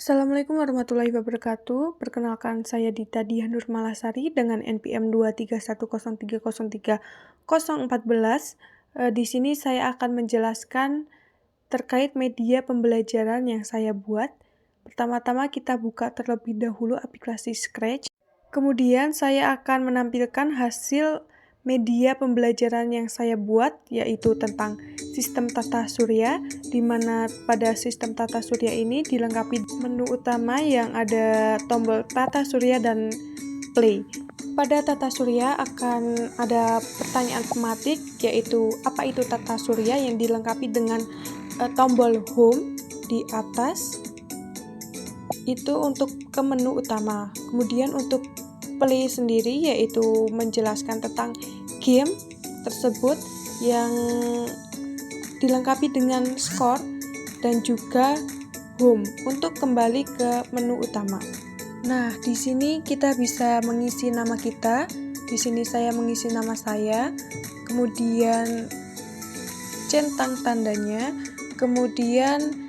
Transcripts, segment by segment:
Assalamualaikum warahmatullahi wabarakatuh. Perkenalkan, saya Dita Diah Nurmalasari dengan NPM 23103030014. Di sini saya akan menjelaskan terkait media pembelajaran yang saya buat. Pertama-tama kita buka terlebih dahulu aplikasi Scratch. Kemudian saya akan menampilkan hasil media pembelajaran yang saya buat, yaitu tentang sistem tata surya, di mana pada sistem tata surya ini dilengkapi menu utama yang ada tombol tata surya dan play. Pada tata surya akan ada pertanyaan tematik, yaitu apa itu tata surya, yang dilengkapi dengan tombol home di atas. Itu untuk ke menu utama. Kemudian untuk play sendiri yaitu menjelaskan tentang game tersebut yang dilengkapi dengan skor dan juga home untuk kembali ke menu utama. Nah, di sini kita bisa mengisi nama kita. Di sini saya mengisi nama saya, kemudian centang tandanya, kemudian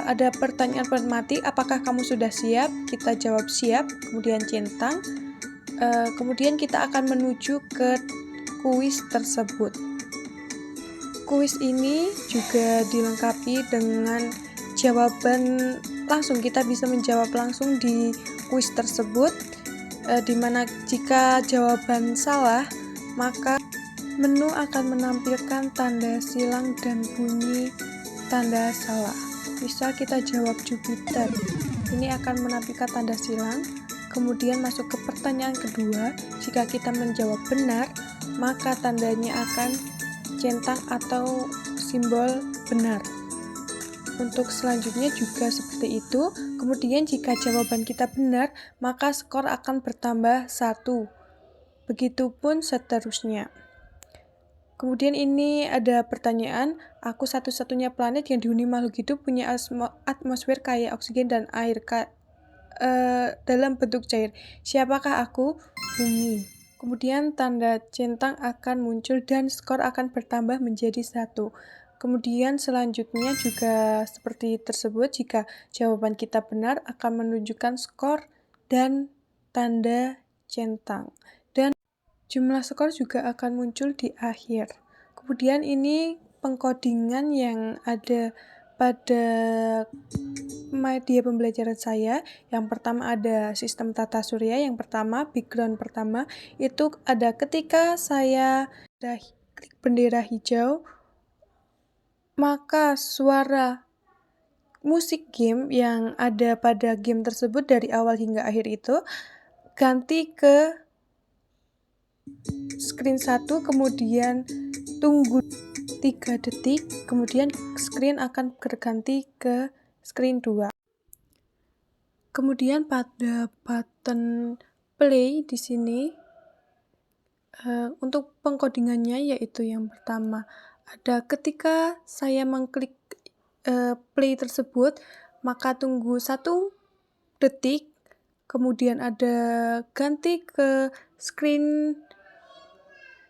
ada pertanyaan pematematik, apakah kamu sudah siap? Kita jawab siap, kemudian centang. Kemudian kita akan menuju ke kuis tersebut. Kuis ini juga dilengkapi dengan jawaban langsung. Kita bisa menjawab langsung di kuis tersebut, di mana jika jawaban salah, maka menu akan menampilkan tanda silang dan bunyi tanda salah. Misal kita jawab Jupiter, ini akan menampilkan tanda silang. Kemudian masuk ke pertanyaan kedua, jika kita menjawab benar, maka tandanya akan centang atau simbol benar. Untuk selanjutnya juga seperti itu. Kemudian jika jawaban kita benar, maka skor akan bertambah 1. Begitupun seterusnya. Kemudian ini ada pertanyaan, aku satu-satunya planet yang dihuni makhluk hidup punya atmosfer kaya oksigen dan air dalam bentuk cair. Siapakah aku? Bumi. Kemudian tanda centang akan muncul dan skor akan bertambah menjadi 1. Kemudian selanjutnya juga seperti tersebut, jika jawaban kita benar akan menunjukkan skor dan tanda centang. Dan jumlah skor juga akan muncul di akhir. Kemudian ini pengkodingan yang ada pada media pembelajaran saya. Yang pertama ada sistem tata surya, yang pertama background pertama itu ada ketika saya klik bendera hijau, maka suara musik game yang ada pada game tersebut dari awal hingga akhir itu ganti ke screen 1, kemudian tunggu 3 detik, kemudian screen akan berganti ke screen 2. Kemudian pada button play di sini untuk pengkodingannya yaitu yang pertama ada ketika saya mengklik play tersebut, maka tunggu 1 detik, kemudian ada ganti ke screen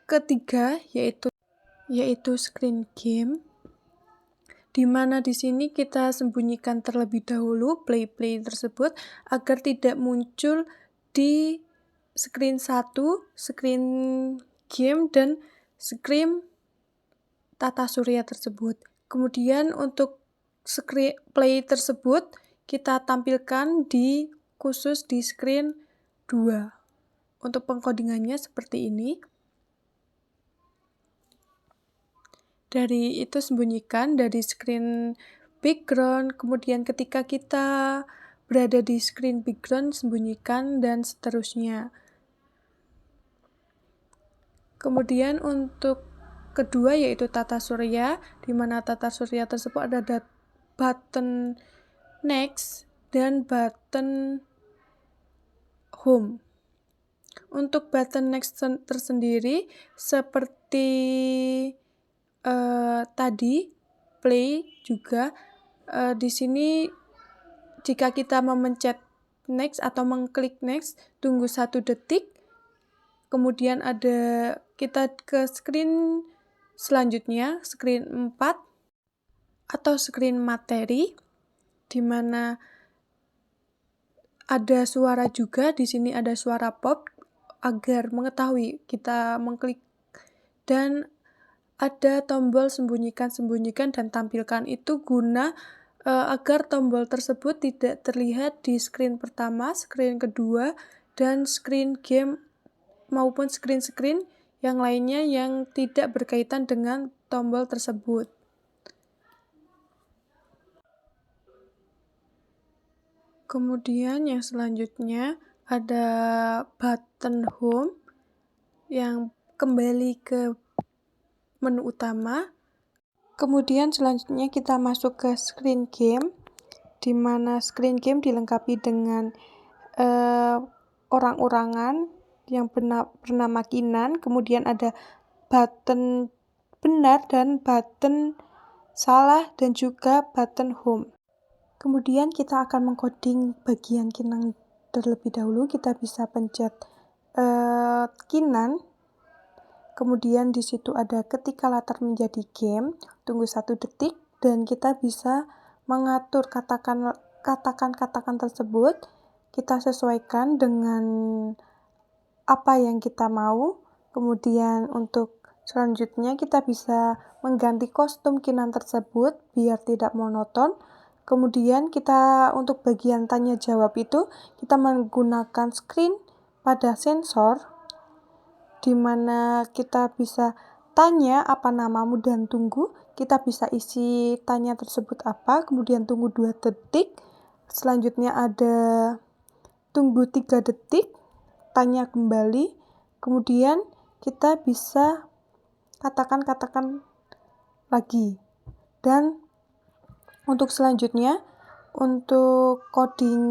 ketiga yaitu screen game, di mana di sini kita sembunyikan terlebih dahulu play tersebut agar tidak muncul di screen 1, screen game dan screen tata surya tersebut. Kemudian untuk screen play tersebut kita tampilkan khusus di screen 2. Untuk pengkodingannya seperti ini. Dari itu sembunyikan dari screen background, kemudian ketika kita berada di screen background sembunyikan, dan seterusnya. Kemudian untuk kedua yaitu tata surya, di mana tata surya tersebut ada button next dan button home. Untuk button next tersendiri seperti tadi play juga di sini jika kita memencet next atau mengklik next, tunggu 1 detik, kemudian ada kita ke screen selanjutnya, screen 4 atau screen materi, di mana Ada suara juga, di sini ada suara pop agar mengetahui kita mengklik, dan ada tombol sembunyikan dan tampilkan, itu guna agar tombol tersebut tidak terlihat di screen pertama, screen kedua, dan screen game maupun screen-screen yang lainnya yang tidak berkaitan dengan tombol tersebut. Kemudian yang selanjutnya ada button home yang kembali ke menu utama. Kemudian selanjutnya kita masuk ke screen game, di mana screen game dilengkapi dengan orang-orangan yang bernama Kinan, kemudian ada button benar dan button salah, dan juga button home. Kemudian kita akan mengcoding bagian Kinan terlebih dahulu. Kita bisa pencet Kinan, kemudian di situ ada ketika latar menjadi game, tunggu 1 detik, dan kita bisa mengatur katakan tersebut. Kita sesuaikan dengan apa yang kita mau. Kemudian untuk selanjutnya kita bisa mengganti kostum Kinan tersebut biar tidak monoton. Kemudian kita untuk bagian tanya jawab itu kita menggunakan screen pada sensor, di mana kita bisa tanya apa namamu dan tunggu. Kita bisa isi tanya tersebut apa, kemudian tunggu 2 detik. Selanjutnya ada tunggu 3 detik, tanya kembali. Kemudian kita bisa katakan lagi. Dan untuk selanjutnya, untuk coding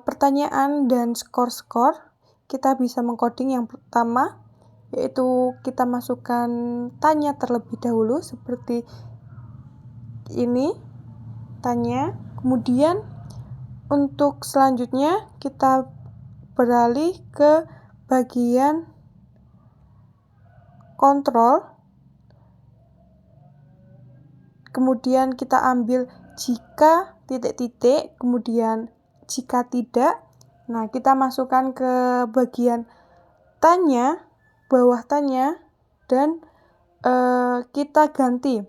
pertanyaan dan skor-skor, kita bisa mengcoding yang pertama, yaitu kita masukkan tanya terlebih dahulu seperti ini, tanya. Kemudian untuk selanjutnya kita beralih ke bagian kontrol. Kemudian kita ambil jika titik-titik, kemudian jika tidak. Nah, kita masukkan ke bagian tanya, bawah tanya, dan kita ganti.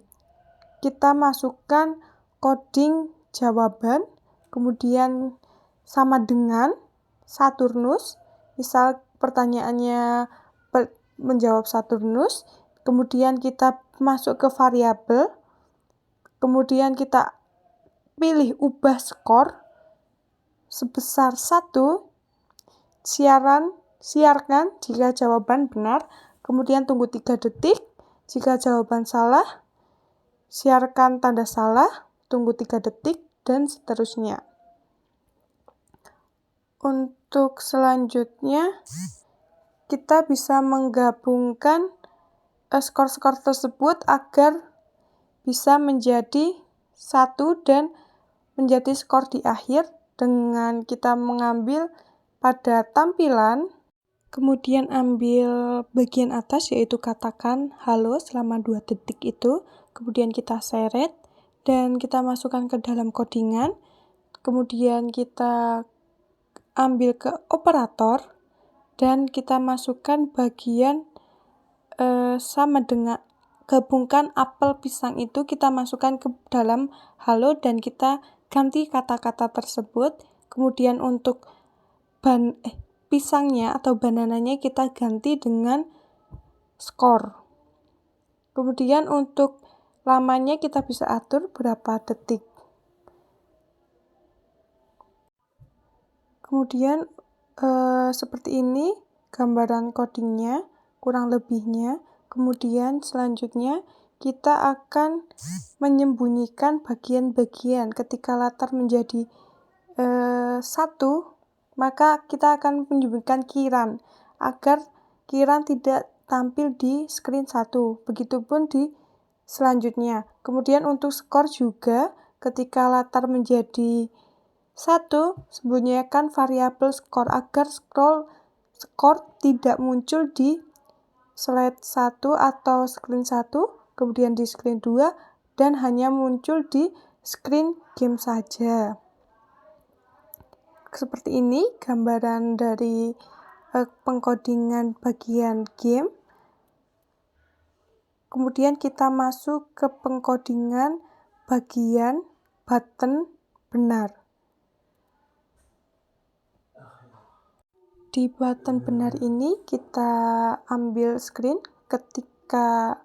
Kita masukkan coding jawaban, kemudian sama dengan Saturnus. Misal pertanyaannya menjawab Saturnus, kemudian kita masuk ke variabel, kemudian kita pilih ubah skor sebesar 1, siarkan jika jawaban benar, kemudian tunggu 3 detik. Jika jawaban salah, siarkan tanda salah, tunggu 3 detik, dan seterusnya. Untuk selanjutnya, kita bisa menggabungkan skor-skor tersebut agar bisa menjadi 1 dan menjadi skor di akhir dengan kita mengambil pada tampilan, kemudian ambil bagian atas yaitu katakan halo selama 2 detik itu, kemudian kita seret dan kita masukkan ke dalam codingan, kemudian kita ambil ke operator dan kita masukkan bagian sama dengan gabungkan apel pisang itu, kita masukkan ke dalam halo dan kita ganti kata-kata tersebut. Kemudian untuk pisangnya atau banananya kita ganti dengan skor. Kemudian untuk lamanya kita bisa atur berapa detik. Kemudian seperti ini gambaran codingnya, kurang lebihnya. Kemudian selanjutnya kita akan menyembunyikan bagian-bagian. Ketika latar menjadi 1, maka kita akan menyembunyikan Kiran agar Kiran tidak tampil di screen 1. Begitupun di selanjutnya. Kemudian untuk skor juga, ketika latar menjadi 1, sembunyikan variabel skor agar skor tidak muncul di slide 1 atau screen 1, kemudian di screen 2, dan hanya muncul di screen game saja. seperti ini gambaran dari pengkodingan bagian game. Kemudian kita masuk ke pengkodingan bagian button benar. Di button benar ini kita ambil screen ketika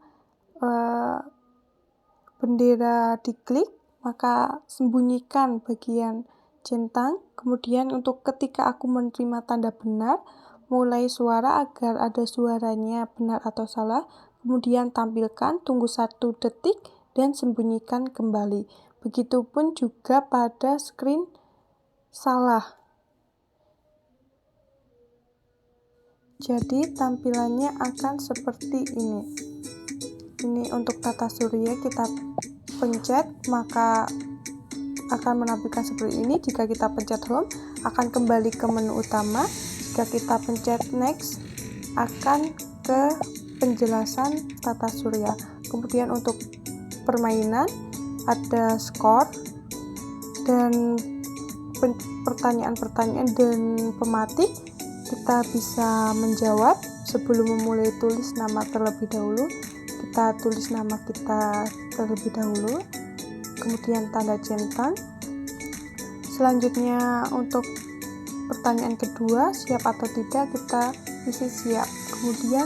bendera diklik, maka sembunyikan bagian centang. Kemudian untuk ketika aku menerima tanda benar, mulai suara agar ada suaranya benar atau salah. Kemudian tampilkan, tunggu 1 detik, dan sembunyikan kembali. Begitupun juga pada screen salah. Jadi tampilannya akan seperti ini. Ini untuk tata surya, kita pencet maka akan menampilkan seperti ini. Jika kita pencet home, akan kembali ke menu utama. Jika kita pencet next, akan ke penjelasan tata surya. Kemudian untuk permainan ada skor dan pertanyaan-pertanyaan dan pematik. Kita bisa menjawab. Sebelum memulai tulis nama terlebih dahulu, kita tulis nama kita terlebih dahulu, kemudian tanda centang. Selanjutnya untuk pertanyaan kedua, siap atau tidak, kita isi siap. Kemudian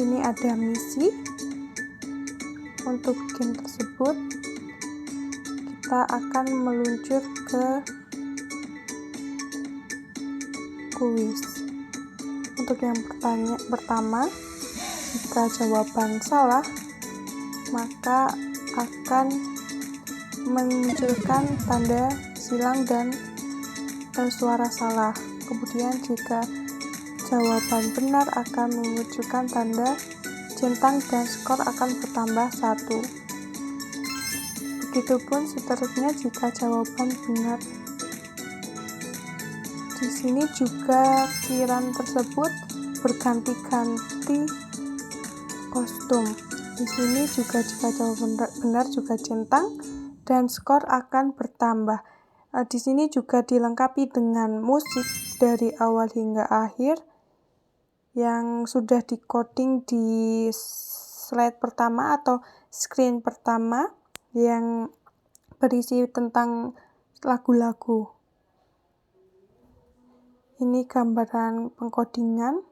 ini ada misi. Untuk game tersebut kita akan meluncur ke kuis. Untuk yang pertama, jika jawaban salah, maka akan memunculkan tanda silang dan suara salah. Kemudian jika jawaban benar akan memunculkan tanda centang dan skor akan bertambah 1. Begitupun seterusnya jika jawaban benar. Di sini juga kiran tersebut berganti-ganti kostum. Di sini juga jika jawaban benar juga centang dan skor akan bertambah. Di sini juga dilengkapi dengan musik dari awal hingga akhir yang sudah di-coding di slide pertama atau screen pertama yang berisi tentang lagu-lagu. Ini gambaran pengkodingan.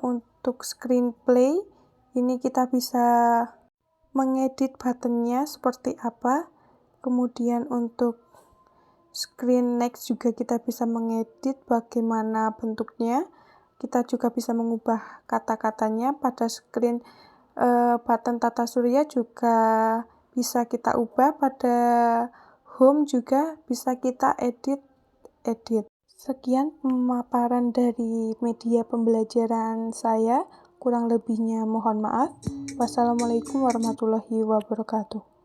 Untuk screenplay ini kita bisa mengedit buttonnya seperti apa. Kemudian untuk screen next juga kita bisa mengedit bagaimana bentuknya. Kita juga bisa mengubah kata-katanya. Pada screen button tata surya juga bisa kita ubah. Pada home juga bisa kita edit. Sekian pemaparan dari media pembelajaran saya. Kurang lebihnya mohon maaf. Wassalamualaikum warahmatullahi wabarakatuh.